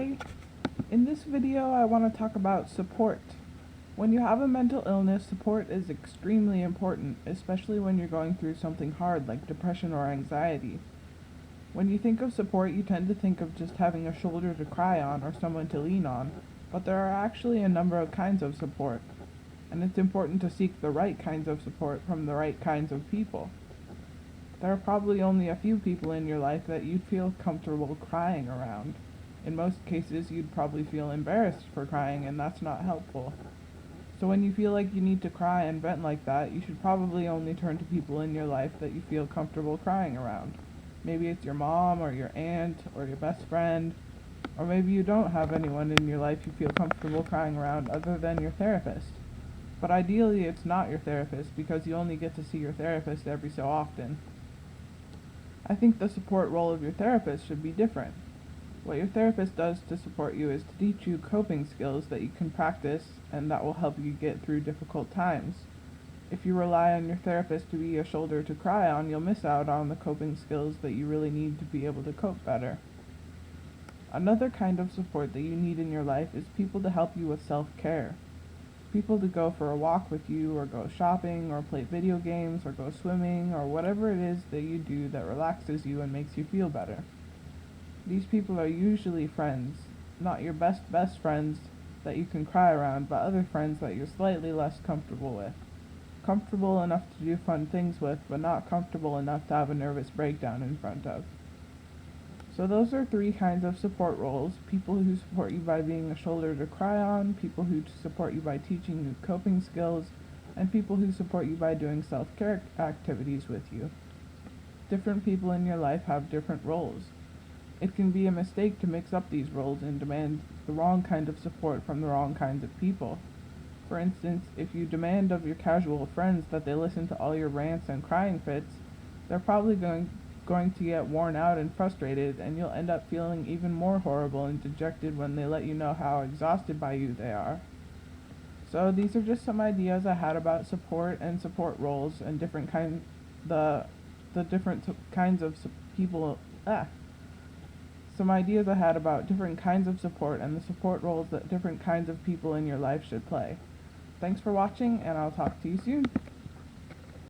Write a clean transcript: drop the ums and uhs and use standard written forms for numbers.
today. In this video, I want to talk about support. When you have a mental illness, support is extremely important, especially when you're going through something hard like depression or anxiety. When you think of support, you tend to think of just having a shoulder to cry on or someone to lean on, but there are actually a number of kinds of support, and it's important to seek the right kinds of support from the right kinds of people. There are probably only a few people in your life that you'd feel comfortable crying around. In most cases, you'd probably feel embarrassed for crying, and that's not helpful. So when you feel like you need to cry and vent like that, you should probably only turn to people in your life that you feel comfortable crying around. Maybe it's your mom or your aunt or your best friend, or maybe you don't have anyone in your life you feel comfortable crying around other than your therapist. But ideally, it's not your therapist because you only get to see your therapist every so often. I think the support role of your therapist should be different. What your therapist does to support you is to teach you coping skills that you can practice and that will help you get through difficult times. If you rely on your therapist to be a shoulder to cry on, you'll miss out on the coping skills that you really need to be able to cope better. Another kind of support that you need in your life is people to help you with self-care. People to go for a walk with you, or go shopping, or play video games, or go swimming, or whatever it is that you do that relaxes you and makes you feel better. These people are usually friends, not your best friends that you can cry around, but other friends that you're slightly less comfortable with. Comfortable enough to do fun things with, but not comfortable enough to have a nervous breakdown in front of. So those are three kinds of support roles: people who support you by being a shoulder to cry on, people who support you by teaching you coping skills, and people who support you by doing self-care activities with you. Different people in your life have different roles. It can be a mistake to mix up these roles and demand the wrong kind of support from the wrong kinds of people. For instance, if you demand of your casual friends that they listen to all your rants and crying fits, they're probably going to get worn out and frustrated, and you'll end up feeling even more horrible and dejected when they let you know how exhausted by you they are. So these are just some ideas I had about support and support roles and the different kinds of people. Some ideas I had about different kinds of support and the support roles that different kinds of people in your life should play. Thanks for watching, and I'll talk to you soon.